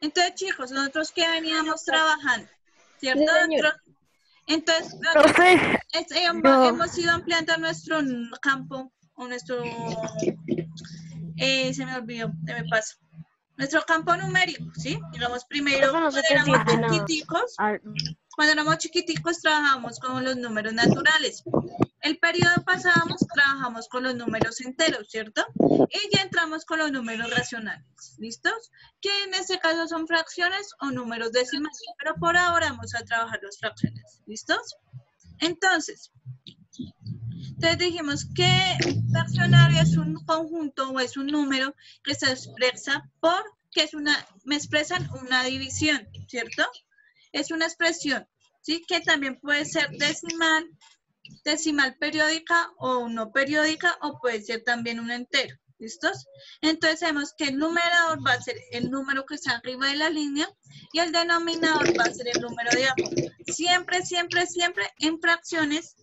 Entonces, chicos, nosotros que veníamos trabajando, ¿cierto? Sí, señora. Entonces, Profe, yo, hemos ido ampliando nuestro campo, o nuestro, se me olvidó, se me pasa. Nuestro campo numérico, ¿sí? Digamos, primero, Profe, no se cuando te éramos entiende nada. chiquiticos, ah, trabajamos con los números naturales. El periodo pasábamos, trabajamos con los números enteros, ¿cierto? Y ya entramos con los números racionales, ¿listos? Que en este caso son fracciones o números decimales, pero por ahora vamos a trabajar las fracciones, ¿listos? Entonces dijimos que fraccionario es un conjunto o es un número que se expresa por, me expresan una división, ¿cierto? Es una expresión, ¿sí? Que también puede ser decimal periódica o no periódica, o puede ser también un entero, ¿listos? Entonces sabemos que el numerador va a ser el número que está arriba de la línea y el denominador va a ser el número de abajo. Siempre, siempre, siempre en fracciones,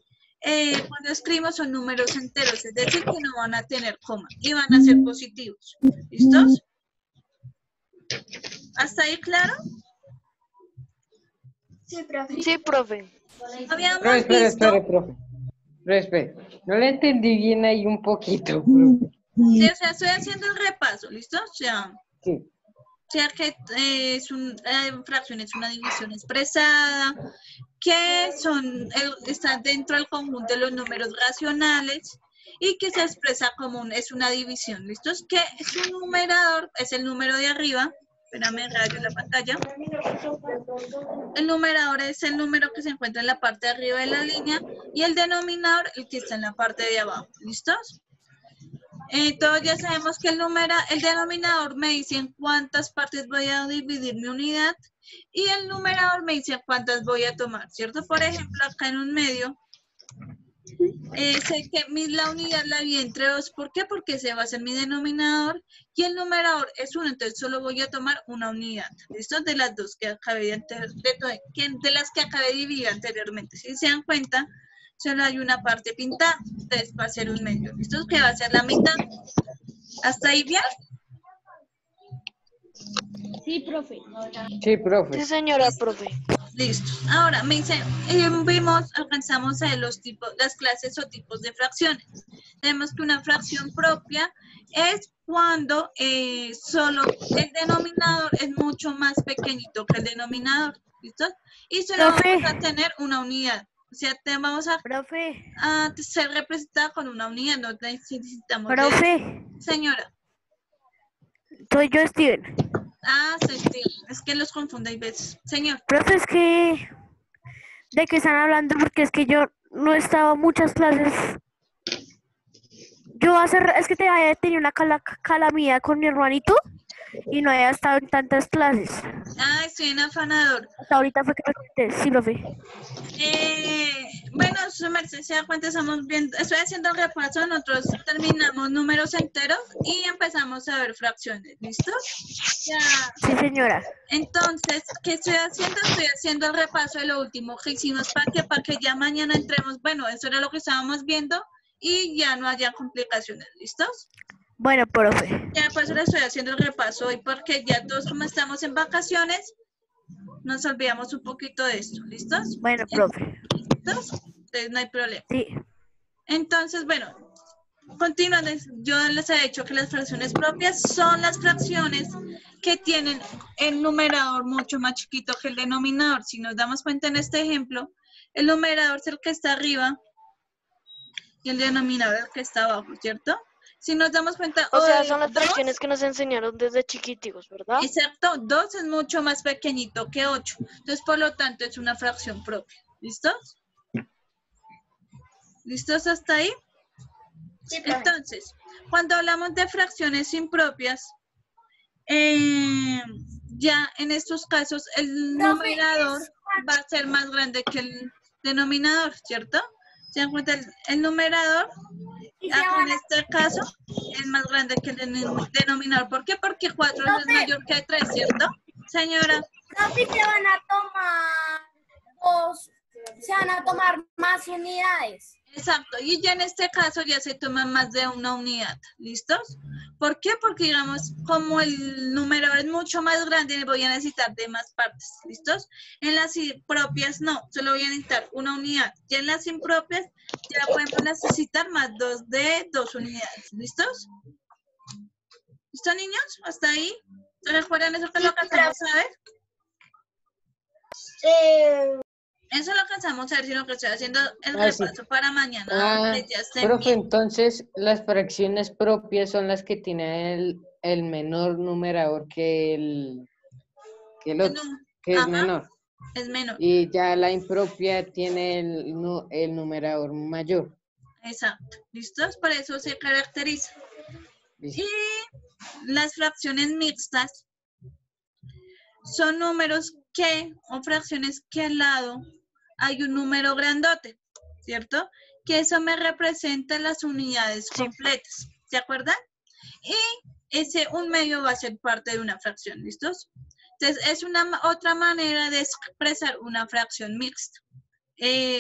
cuando escribimos son números enteros, es decir, que no van a tener coma y van a ser positivos, ¿listos? ¿Hasta ahí claro? Sí, profe. Sí, profe. Habíamos Espere, visto... profe. Espere. No le entendí bien ahí un poquito, profe. Sí, o sea, estoy haciendo el repaso, ¿listo? O sea, Sí. que fracción es una división expresada, que están dentro del conjunto de los números racionales y que se expresa como es una división, ¿listos? Que su numerador es el número de arriba. Espérame, rayo la pantalla. El numerador es el número que se encuentra en la parte de arriba de la línea y el denominador el que está en la parte de abajo. ¿Listos? Todos ya sabemos que el denominador me dice en cuántas partes voy a dividir mi unidad y el numerador me dice cuántas voy a tomar, ¿cierto? Por ejemplo, acá en un medio, sé que la unidad la vi entre 2. ¿Por qué? Porque ese va a ser mi denominador y el numerador es 1, entonces solo voy a tomar una unidad. ¿Listo? De las dos que acabé de las que acabé de dividir anteriormente. Si se dan cuenta, solo hay una parte pintada, entonces va a ser un medio. ¿Listo? Que va a ser la mitad. ¿Hasta ahí bien? Sí, profe. Sí, profe. Sí, señora, profe. Listo. Ahora me dice, alcanzamos a ver las clases o tipos de fracciones. Tenemos que una fracción propia es cuando solo el denominador es mucho más pequeñito que el denominador. ¿Listo? Y solo profe, vamos a tener una unidad. O sea, vamos a profe, ser representada con una unidad. No necesitamos profe, señora. soy yo, Steven. Soy Steven. Es que los confundo a veces. Señor. Profe, es que, ¿de qué están hablando? Porque es que yo no he estado en muchas clases. Es que tenía una calamidad con mi hermanito y no había estado en tantas clases. Estoy en afanador. Hasta ahorita fue que me conecté, sí, profe. Bueno, su merced se da cuenta, estoy haciendo el repaso, nosotros terminamos números enteros y empezamos a ver fracciones, ¿listo? Ya. Sí, señora. Entonces, ¿qué estoy haciendo? Estoy haciendo el repaso de lo último que hicimos para que ya mañana entremos, bueno, eso era lo que estábamos viendo y ya no haya complicaciones, ¿listos? Bueno, profe. Ya, por eso le estoy haciendo el repaso hoy porque ya todos como estamos en vacaciones, nos olvidamos un poquito de esto, ¿listos? Bueno, profe. ¿Listos? Entonces no hay problema. Sí. Entonces, bueno, continuando, yo les he dicho que las fracciones propias son las fracciones que tienen el numerador mucho más chiquito que el denominador. Si nos damos cuenta en este ejemplo, el numerador es el que está arriba y el denominador el que está abajo, ¿cierto? Si nos damos cuenta... O sea, son las fracciones que nos enseñaron desde chiquiticos, ¿verdad? Exacto, 2 es mucho más pequeñito que 8. Entonces, por lo tanto, es una fracción propia. ¿Listos? ¿Listos hasta ahí? Sí, entonces, cuando hablamos de fracciones impropias, ya en estos casos el numerador va a ser más grande que el denominador, ¿cierto? ¿Se dan cuenta? El numerador, en este caso, es más grande que el denominador. ¿Por qué? Porque 4 es mayor que 3, ¿cierto? Señora. Profe, se van a tomar Se van a tomar más unidades. Exacto, y ya en este caso ya se toma más de una unidad, ¿listos? ¿Por qué? Porque digamos, como el número es mucho más grande, voy a necesitar de más partes, ¿listos? En las propias no, solo voy a necesitar una unidad. Y en las impropias ya podemos necesitar más de 2 unidades, ¿listos? ¿Listo, niños? ¿Hasta ahí? ¿Se recuerdan eso que lo alcanzamos a ver? Eso lo alcanzamos a ver, sino que estoy haciendo el sí. repaso para mañana, que ya estén Profe, bien. entonces las fracciones propias son las que tienen el menor numerador que el otro, que es Ajá, menor. es menor. Y ya la impropia tiene el numerador mayor. Exacto. ¿Listos? Por eso se caracteriza. Listo. Y las fracciones mixtas son números o fracciones que al lado hay un número grandote, ¿cierto? Que eso me representa las unidades completas, ¿se acuerdan? Y ese 1/2 va a ser parte de una fracción, ¿listos? Entonces, es otra manera de expresar una fracción mixta,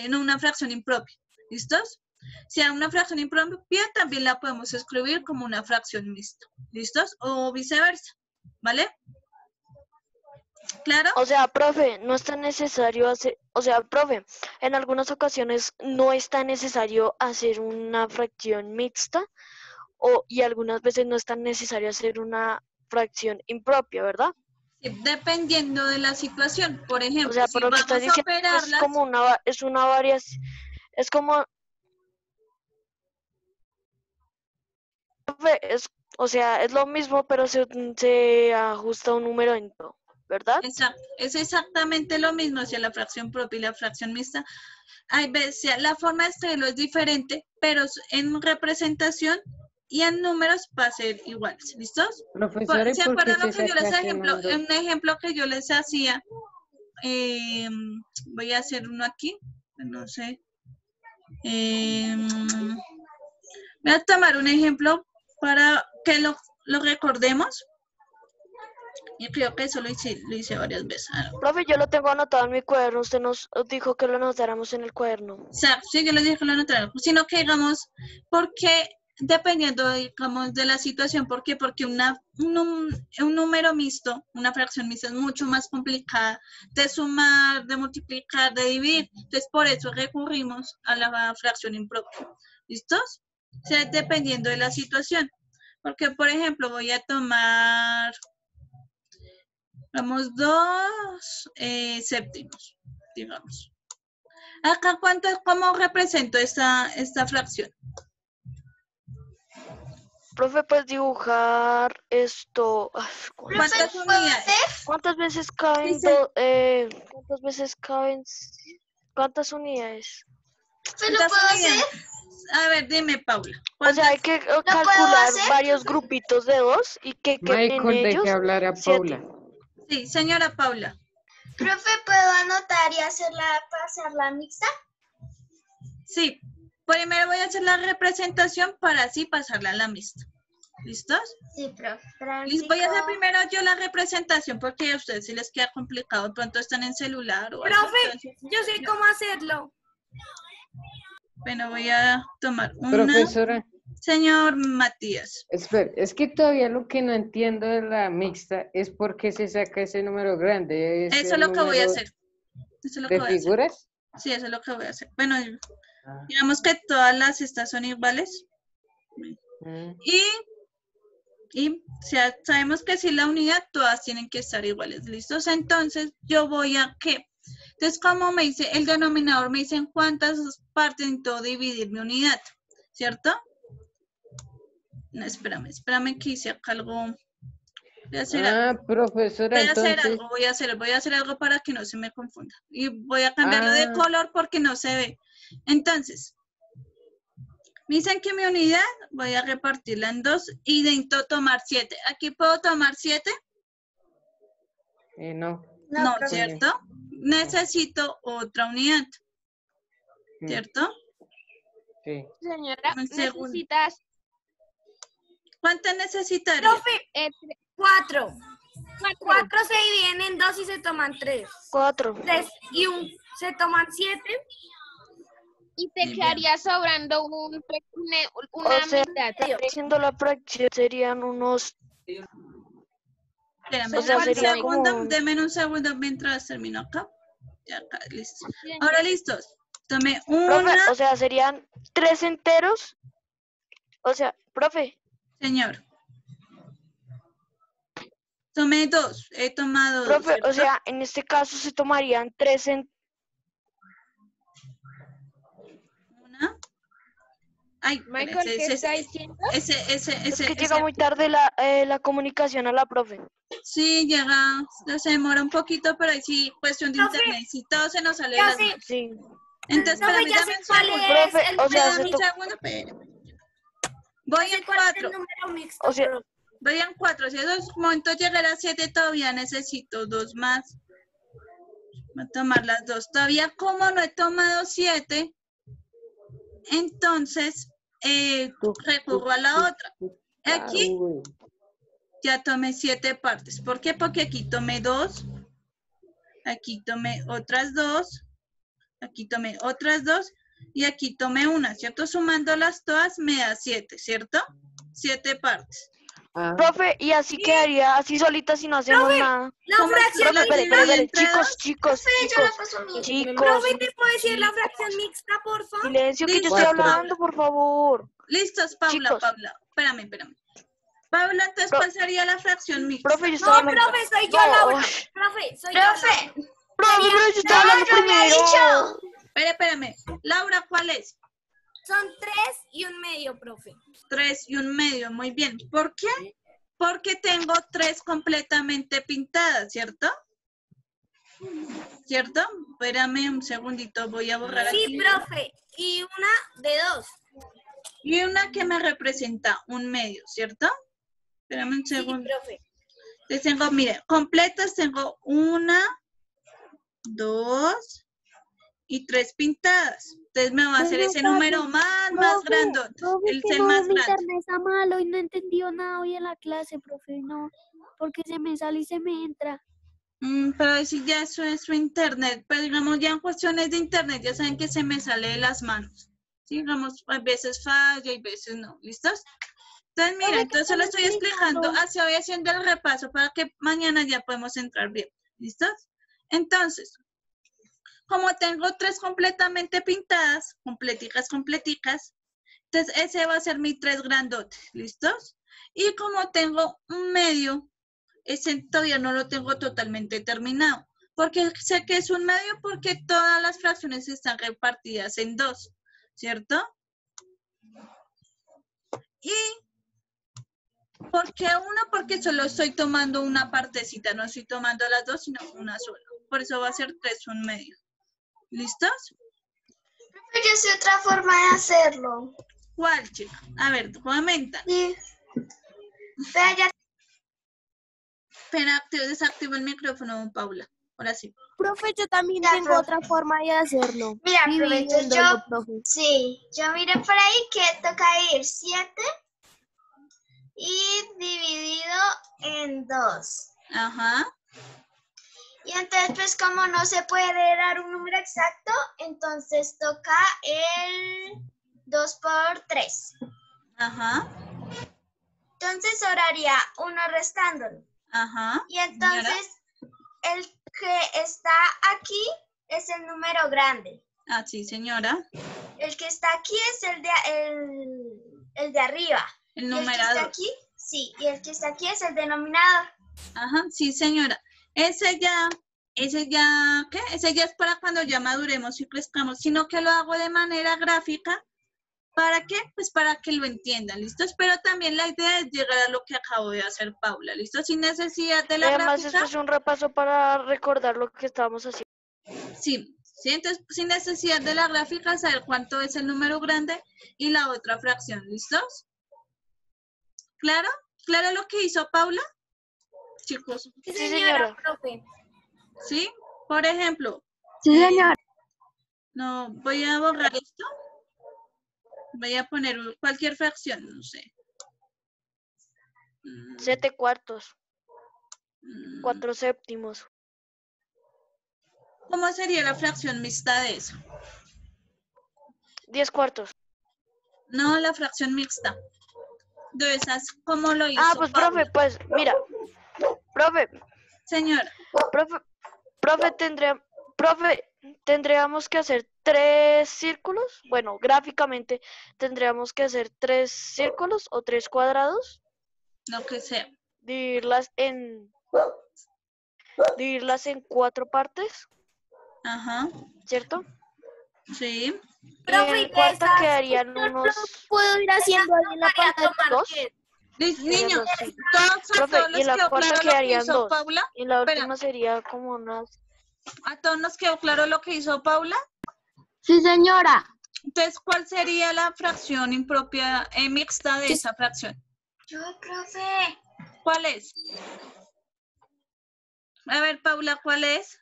no una fracción impropia, ¿listos? Si hay una fracción impropia, también la podemos escribir como una fracción mixta, ¿listos? O viceversa, ¿vale? ¿Claro? O sea, profe, no es tan necesario hacer, o sea, profe, en algunas ocasiones no es tan necesario hacer una fracción mixta y algunas veces no es tan necesario hacer una fracción impropia, ¿verdad? Dependiendo de la situación. Por ejemplo, O sea, si por lo que vamos estás a diciendo es operarlas, como es una variación, es como, profe, o sea, es lo mismo, pero se ajusta un número en todo, ¿verdad? es exactamente lo mismo hacia la fracción propia y la fracción mixta. Hay veces, la forma de escribirlo es diferente, pero en representación y en números va a ser iguales. ¿Listos? Profesora, ¿y ¿Se por qué acuerdan lo se que yo les saca un ejemplo que yo les hacía? Voy a hacer uno aquí, no sé. Voy a tomar un ejemplo para que lo recordemos. Y creo que eso lo hice varias veces. Profe, yo lo tengo anotado en mi cuaderno. Usted nos dijo que lo anotáramos en el cuaderno. O sea, sí, yo les dije que lo anotaran, sino que digamos, porque dependiendo, digamos, de la situación, ¿por qué? Porque un número mixto, una fracción mixta es mucho más complicada de sumar, de multiplicar, de dividir. Entonces, por eso recurrimos a la fracción impropia. ¿Listos? O sea, dependiendo de la situación. Porque, por ejemplo, voy a tomar, vamos, 2 séptimos, digamos. Acá, ¿cómo represento esta fracción? Profe, ¿puedes dibujar esto? ¿Cuántas unidades? ¿Cuántas veces caben Sí, sí. ¿Cuántas unidades? ¿Cuántas unidades? A ver, dime, Paula. O sea, hay que calcular varios grupitos de 2 y que queden en Michael, deje ellos hablar a 7. Paula. Sí, señora Paula. Profe, ¿puedo anotar y pasarla mixta? Sí. Primero voy a hacer la representación para así pasarla a la mixta. ¿Listos? Sí, profe. Voy a hacer primero yo la representación porque a ustedes si les queda complicado. De pronto están en celular o algo. Profe, Entonces, yo sé cómo hacerlo. bueno, voy a tomar una. Profesora, Señor Matías. espera, es que todavía lo que no entiendo de la mixta es por qué se saca ese número grande. ¿Es Eso es el lo que voy a número hacer. Eso es lo que de voy a hacer. figuras? Sí, eso es lo que voy a hacer. Bueno, digamos que todas las estas son iguales. Mm. Y sabemos que si la unidad, todas tienen que estar iguales. ¿Listos? Entonces, yo voy a ¿qué? Entonces, como me dice el denominador, me dicen cuántas partes necesito dividir mi unidad, ¿cierto? No, espérame que hice acá algo. Voy a hacer algo. Profesora, entonces. Voy a hacer algo para que no se me confunda. Y voy a cambiarlo de color porque no se ve. Entonces, me dicen que mi unidad voy a repartirla en 2 y necesito tomar 7. ¿Aquí puedo tomar 7? No. No, profe. ¿cierto? Necesito otra unidad, ¿cierto? Sí. Señora, Según. necesitas ¿Cuántas necesitaría? Profe, 4. 4 se dividen en 2 y se toman 3. 4. 3 y un se toman 7. Y te quedaría sobrando una O sea, mitad. haciendo la fracción serían unos... Espérame, O sea, dame un sería segundo, como... denme un segundo mientras termino acá. Ya acá, listo. Ahora listos. Tomé una, Profe, o sea, serían 3 enteros. O sea, profe, señor. Tomé 2, he tomado 2, profe, ¿cierto? o sea, en este caso se tomarían 3 enteros. Una. Ay, Michael, ¿qué está diciendo? Es que llega muy tarde la comunicación a la profe. Sí, llega, se demora un poquito, pero ahí sí, cuestión de Profe, internet, si todo se nos sale de ya las sé. manos. Sí. Entonces, Profe, espérame, ya dame sé un cuál segundo. es Profe, el o sea, Dame se un segundo, espérame. Voy ya sé en cuál es el 4, número mixto, O sea, profe. voy en 4. Si esos momentos llegar a 7, todavía necesito 2 más. Voy a tomar las 2. Todavía como no he tomado 7, entonces recurro a la otra. Aquí ya tomé 7 partes. ¿Por qué? Porque aquí tomé 2, aquí tomé otras 2, aquí tomé otras 2 y aquí tomé una, ¿cierto? Sumándolas todas me da 7, ¿cierto? 7 partes. profe, y así quedaría, así solita si no hacemos Profe, nada. La ¿Cómo fracción la Espere, dividí entre chicos, dos? chicos, chicos. Profe, ¿te puedo decir la fracción mixta, por favor? Silencio que yo Listo, estoy Cuatro. hablando, por favor. Listos, Paula, Chicos. Paula. Espérame. Paula, entonces, ¿cuál sería la fracción mixta? Profe, yo No, estaba hablando. profe, soy yo, No, Laura. ush. Profe, soy yo, Laura. Profe, pero yo estaba hablando primero. Espérame. Laura, ¿cuál es? Son 3 y un medio, profe. 3 y un medio, muy bien. ¿Por qué? Porque tengo 3 completamente pintadas, ¿cierto? ¿Cierto? Espérame un segundito, voy a borrar Sí, aquí. profe. Y una de 2. Y una que me representa un medio, ¿cierto? Espérame un Sí, segundo. profe. Entonces tengo, mire, completas tengo 1, 2 y 3 pintadas. Entonces me va a hacer ese número más grande. El que cel no, más mi grande. internet está malo y no entendió nada hoy en la clase, profe, no, porque se me sale y se me entra. Pero si ya eso es su internet, pero digamos ya en cuestiones de internet, ya saben que se me sale de las manos. ¿Sí? Digamos, a veces falla y veces no. ¿Listos? Entonces, mira, entonces se lo estoy explicando, así voy haciendo el repaso para que mañana ya podemos entrar bien. ¿Listos? Entonces, como tengo 3 completamente pintadas, completicas, entonces ese va a ser mi 3 grandote. ¿Listos? Y como tengo un medio, ese todavía no lo tengo totalmente terminado. Porque sé que es un medio porque todas las fracciones están repartidas en 2, ¿cierto? Y ¿por qué uno? Porque solo estoy tomando una partecita, no estoy tomando las 2, sino una sola. Por eso va a ser 3 un medio. ¿Listos? Yo sé otra forma de hacerlo. ¿Cuál, chica? A ver, comenta. Sí. Vea, ya. Espera, desactivo el micrófono, Paula. Ahora sí. Profe, yo también Ya, tengo profe. otra forma de hacerlo. Mira, profe, entonces Dividiéndolo, profe. sí, yo miré por ahí que toca dividir 7 y dividido en 2. Ajá. Y entonces, pues como no se puede dar un número exacto, entonces toca el 2 por 3. Ajá. Entonces sobraría 1 restándolo. Ajá. Y entonces el que está aquí es el número grande. Ah, sí, señora. El que está aquí es el de arriba. El Y el que numerador. está aquí, sí, y el que está aquí es el denominador. Ajá, sí, señora. Ese ya, ¿qué? Ese ya es para cuando ya maduremos y crezcamos, sino que lo hago de manera gráfica. ¿Para qué? Pues para que lo entiendan, ¿listos? Pero también la idea es llegar a lo que acabo de hacer Paula, ¿listo? Sin necesidad de la Además, gráfica. esto es un repaso para recordar lo que estábamos haciendo. Sí, entonces sin necesidad de la gráfica, saber cuánto es el número grande y la otra fracción, ¿listos? ¿Claro? ¿Claro lo que hizo Paula? Chicos. Sí, Sí, señora, señora. profe. ¿Sí? Por ejemplo. Sí, señor. No, voy a borrar esto. Voy a poner cualquier fracción, no sé. 7 cuartos. 4 séptimos. ¿Cómo sería la fracción mixta de eso? 10 cuartos. No, la fracción mixta. De esas, ¿cómo lo hizo Pues Paula? profe, pues mira, profe, Señora, profe, tendríamos que hacer 3 círculos. Bueno, gráficamente tendríamos que hacer 3 círculos o 3 cuadrados, lo que sea. dividirlas en 4 partes, Ajá, ¿cierto? sí. Y Profe, en cuarta quedarían unos Puedo ir haciendo ahí en la pantalla. 2. Niños, Sí. todos Profe, todos y les en la quedó cuarta claro lo que quedarían hizo 2. Paula. Y la Espera, última sería como unas... ¿a todos nos quedó claro lo que hizo Paula? Sí, señora. Entonces, ¿cuál sería la fracción impropia mixta de esa fracción? Yo, profe. ¿Cuál es? A ver, Paula, ¿cuál es?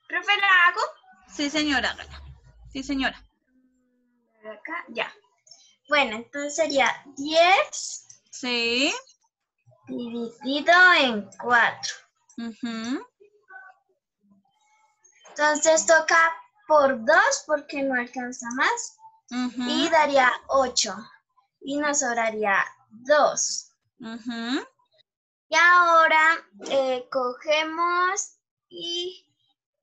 Profe, ¿la hago? Sí, señora, hágala. Sí, señora. Acá, ya. Bueno, entonces sería 10 Sí. dividido en 4. Ujú. Entonces toca por 2 porque no alcanza más. Ujú. Y daría 8. Y nos sobraría 2. Ujú. Y ahora cogemos y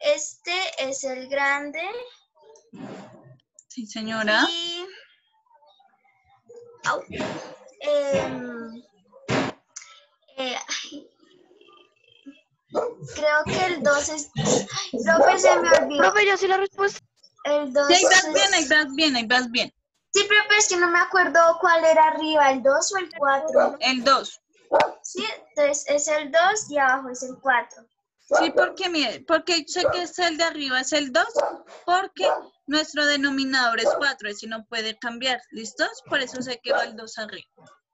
este es el grande. Sí, señora. Y creo que el 2 es... Profe, se me olvidó. Profe, ya sé la respuesta. El 2 Sí, ahí vas es... bien, ahí vas bien, ahí vas bien. Sí, profe, es que no me acuerdo cuál era arriba, el 2 o el 4. El 2. Sí, entonces es el 2 y abajo es el 4. Sí, porque mire, porque sé que es el de arriba, es el 2, porque nuestro denominador es 4, y no puede cambiar, ¿listos? Por eso sé que va el 2 arriba,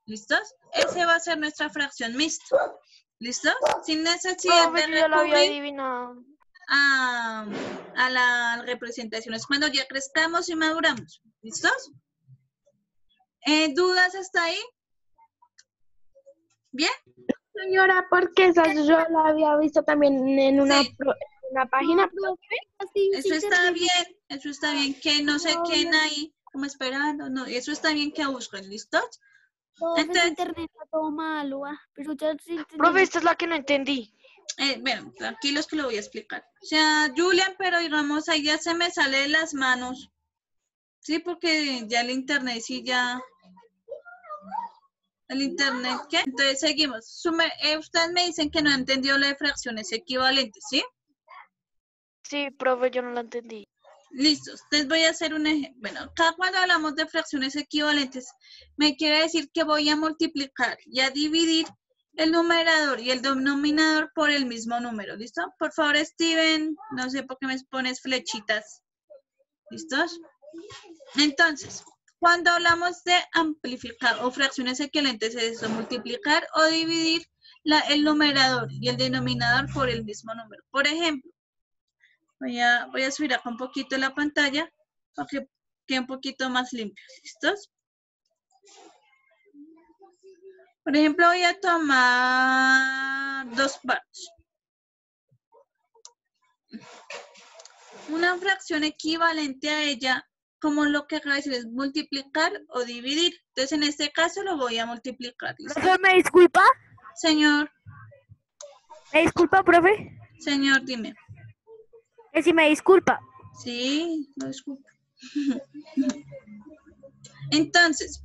¿listos? Ese va a ser nuestra fracción mixta, ¿listos? Sin necesidad Profe, de yo ya lo había recurrir adivinado. a las representaciones cuando ya crezcamos y maduramos, ¿listos? ¿Dudas hasta ahí? ¿Bien? Señora, porque esa yo la había visto también en una, Sí. en una página, profe. Así, Eso está bien, que no se queden ahí como esperando, no, eso está bien que busquen, ¿listos? Entonces, internet está todo malo, pero ya sí entendí. Profe, esta es la que no entendí. bueno, tranquilos que lo voy a explicar. O sea, Julian, pero digamos, ahí ya se me sale de las manos, ¿sí? Porque ya el internet, sí, ya... ¿El internet qué? Entonces, seguimos. Ustedes me dicen que no han entendido lo de fracciones equivalentes, ¿sí? Sí, profe, yo no la entendí. Listos, les voy a hacer un ejemplo. Bueno, acá cuando hablamos de fracciones equivalentes, me quiere decir que voy a multiplicar y a dividir el numerador y el denominador por el mismo número, ¿listo? Por favor, Steven, no sé por qué me pones flechitas. ¿Listos? Entonces, cuando hablamos de amplificar o fracciones equivalentes, es eso, multiplicar o dividir el numerador y el denominador por el mismo número. Por ejemplo, voy a subir acá un poquito la pantalla para que quede un poquito más limpio. ¿Listos? Por ejemplo, voy a tomar 2 partes. Una fracción equivalente a ella, como lo que acaba de decir, es multiplicar o dividir. Entonces, en este caso lo voy a multiplicar. ¿Listo? ¿Profe, me disculpa? Señor, ¿Me disculpa, profe? señor, dime. Que si me disculpa. Sí, lo disculpo. Entonces,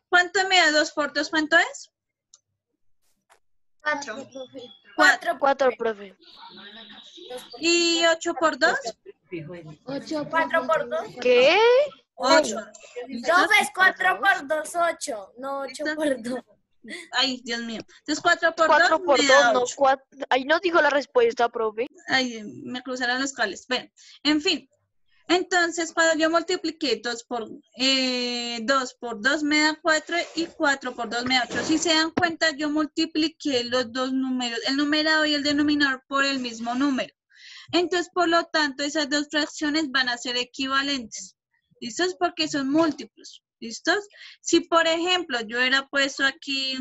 ¿cuánto me da 2 por 2? ¿Cuánto es? 4. 4, profe. ¿Y 8 por 2? 4 por 2. ¿Qué? 8. Profe, es 4 por 2, 8. No 8 por 2. Ay, Dios mío. Entonces 4 por 4 2 por me 2, da no 8. 4. Ahí no dijo la respuesta, profe. Ay, me cruzaron los cables. Bueno, en fin. Entonces, cuando yo multipliqué 2 por 2 me da 4 y 4 por 2 me da 8. Si se dan cuenta, yo multipliqué los dos números, el numerador y el denominador por el mismo número. Entonces, por lo tanto, esas dos fracciones van a ser equivalentes. ¿Listos? Porque son múltiplos. ¿Listos? Si, por ejemplo, yo hubiera puesto aquí,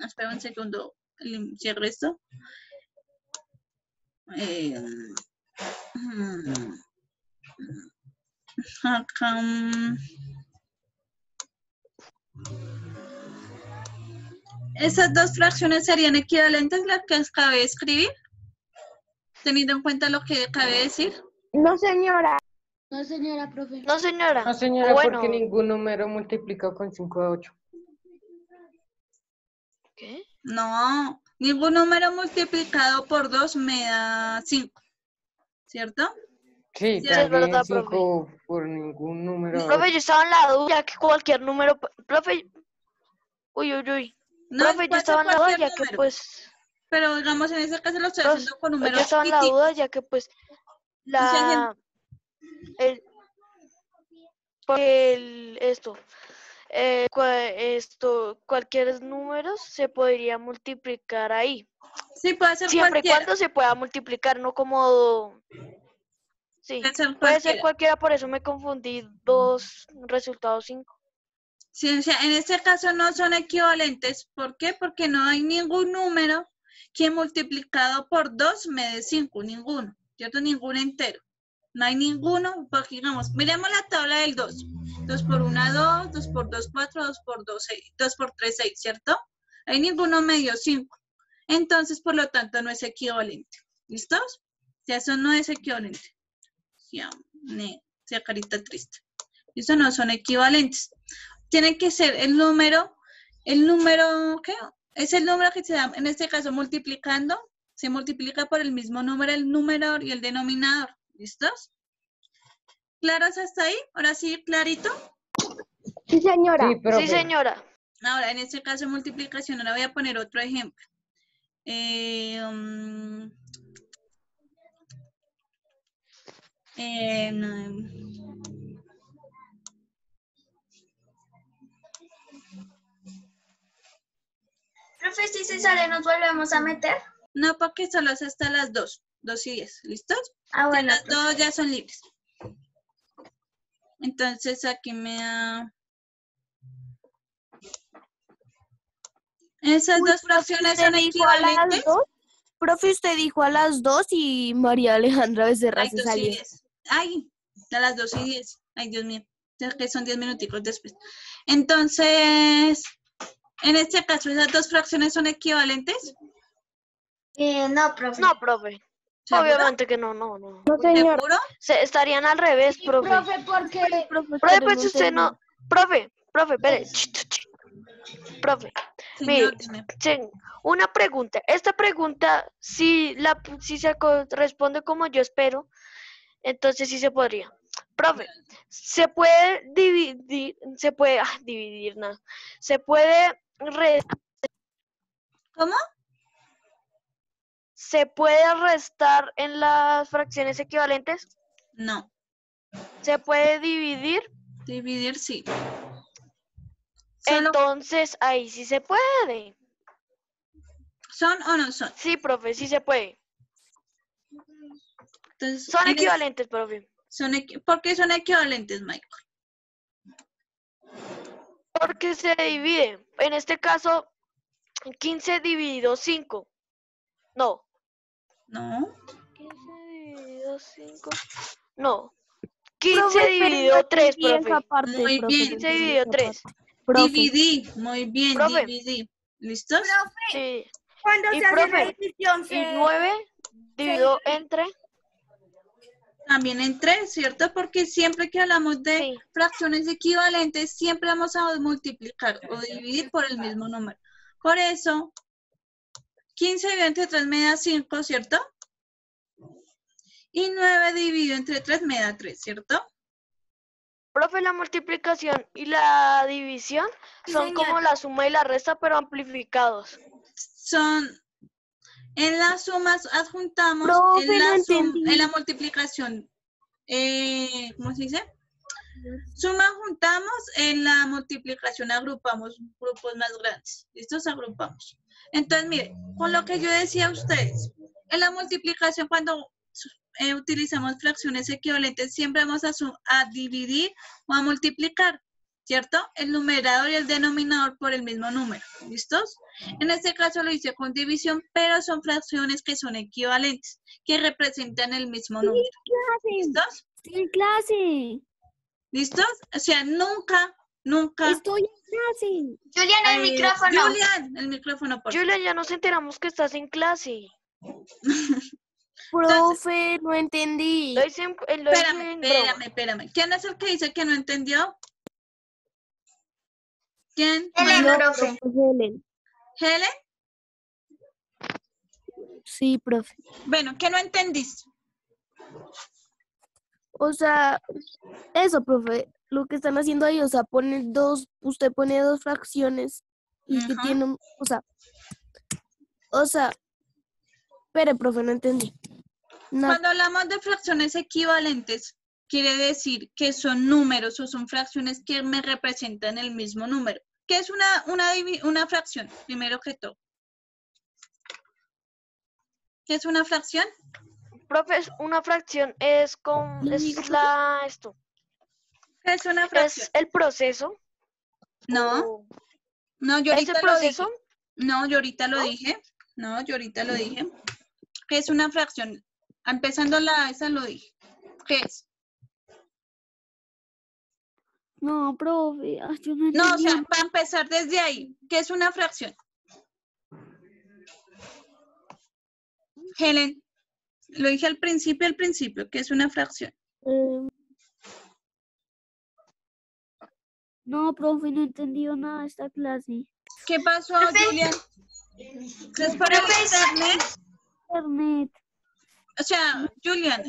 espera un segundo, Cierro esto. Acá. Esas dos fracciones serían equivalentes a las que acabé de escribir, teniendo en cuenta lo que acabé de decir. No, señora. No, señora. No, señora, Bueno, porque ningún número multiplicado con 5 da 8. ¿qué? No, ningún número multiplicado por 2 me da 5, ¿cierto? Sí, Sí, es también verdad, 5 por ningún número da Profe, 8. yo estaba en la duda que cualquier número, profe, uy. No, Profe, yo puede ser estaba en la duda cualquier ya que número, pues, pero digamos en este caso lo estoy profe, haciendo con yo números estaba en la chiquiticos. duda ya que pues Estoy haciendo- cualquier número se podría multiplicar ahí, Sí, puede ser siempre y cualquiera, cuando se pueda multiplicar, no como, sí, puede ser puede ser cualquiera. cualquiera, por eso me confundí, 2 resultados 5. Sí, o sea, en este caso no son equivalentes. ¿Por qué? Porque no hay ningún número que multiplicado por 2 me dé 5, ninguno, ¿cierto? Ningún entero. No hay ninguno, porque digamos, miremos la tabla del 2. 2 por 1, 2, 2 por 2, 4, 2 por 2, 6, 2 por 3, 6, ¿cierto? Hay ninguno me dio 5. Entonces, por lo tanto, no es equivalente. ¿Listos? O sea, eso no es equivalente. Sea carita triste. Eso no son equivalentes. Tiene que ser el número, ¿qué? Es el número que se da, en este caso, multiplicando, se multiplica por el mismo número, el numerador y el denominador. ¿Listos? ¿Claros hasta ahí? Ahora sí, clarito. Sí, señora. Sí, Sí, profe. señora. Ahora, en este caso de multiplicación, ahora voy a poner otro ejemplo. Profe, si se sale, nos volvemos a meter. No, porque solo es hasta las 2, 2 y 10, ¿listos? Ah, bueno. Las 2 ya son libres. Entonces aquí me da... Esas dos fracciones son equivalentes. Profe, usted dijo a las 2 y María Alejandra Becerra Ay, se 2 y salió. 10. Ay, a las 2 y 10. Ay, Dios mío. Ya que son 10 minuticos después. Entonces, en este caso, ¿esas dos fracciones son equivalentes? No, profe. No, profe. ¿Seguro? Obviamente que no. No, señora. ¿Seguro? Estarían al revés, profe. Profe, porque... Profe, pues usted no. Profe, espere. Profe, Señor, mire, dime. una pregunta. Esta pregunta, si se responde como yo espero, entonces sí se podría. Profe, se puede dividir, no. Se puede ¿Cómo? ¿Se puede restar en las fracciones equivalentes? No. ¿Se puede dividir? Dividir, sí. Solo, Entonces ahí sí se puede. ¿son o no son? Sí, profe, sí se puede. Entonces, Son equivalentes, profe. ¿Por qué son equivalentes, Michael? Porque se divide. En este caso, 15 dividido 5. No. No. 15 dividido 5. No. 15 dividido 3, profe. Muy bien. 15 dividido 3. Dividí. Muy bien, Profe. dividí. ¿Listos? Sí. Cuando Y se hace la profe, división, y 9 dividido entre... También en 3, ¿cierto? Porque siempre que hablamos de Sí. fracciones equivalentes, siempre vamos a multiplicar o dividir por el mismo número. Por eso, 15 dividido entre 3 me da 5, ¿cierto? Y 9 dividido entre 3 me da 3, ¿cierto? Profe, la multiplicación y la división son como la suma y la resta, pero amplificados. Son, en las sumas adjuntamos, Profe, en no la entendí. en la multiplicación, ¿cómo se dice? Suma juntamos, en la multiplicación agrupamos grupos más grandes. ¿Listos? Agrupamos. Entonces, mire, con lo que yo decía a ustedes, en la multiplicación cuando utilizamos fracciones equivalentes, siempre vamos a dividir o a multiplicar. ¿cierto? El numerador y el denominador por el mismo número, ¿listos? En este caso lo hice con división, pero son fracciones que son equivalentes, que representan el mismo número. ¿Listos? Estoy en clase. ¿Listos? O sea, nunca. Estoy en clase. Julián, el micrófono. Julián, el micrófono, por favor. Julián, ya nos enteramos que estás en clase. Profe, no entendí. Lo hice en broma. Espérame. ¿Quién es el que dice que no entendió? ¿Quién? Helen, Yo, profe. Helen. ¿Helen? Sí, profe. Bueno, ¿qué no entendiste? O sea, eso, profe, lo que están haciendo ahí, o sea, usted pone dos fracciones y que Ajá. tienen, o sea, espere, profe, no entendí. Cuando hablamos de fracciones equivalentes, quiere decir que son números o son fracciones que me representan el mismo número. ¿Qué es una fracción? Primero que todo. ¿Qué es una fracción? Profe, una fracción es esto. ¿Qué es una fracción? Es el proceso. No, o- no, yo ¿Es ahorita el lo dije. proceso? No, yo ahorita lo dije. No, yo ahorita lo dije. ¿Qué es una fracción? Empezando esa lo dije. ¿Qué es? No, profe, yo no No, o entendí. sea, para empezar desde ahí, ¿qué es una fracción? Helen, lo dije al principio, ¿qué es una fracción? No, profe, no entendió nada de esta clase. ¿Qué pasó, Julián? ¿Es por el internet? Internet. O sea, Julian,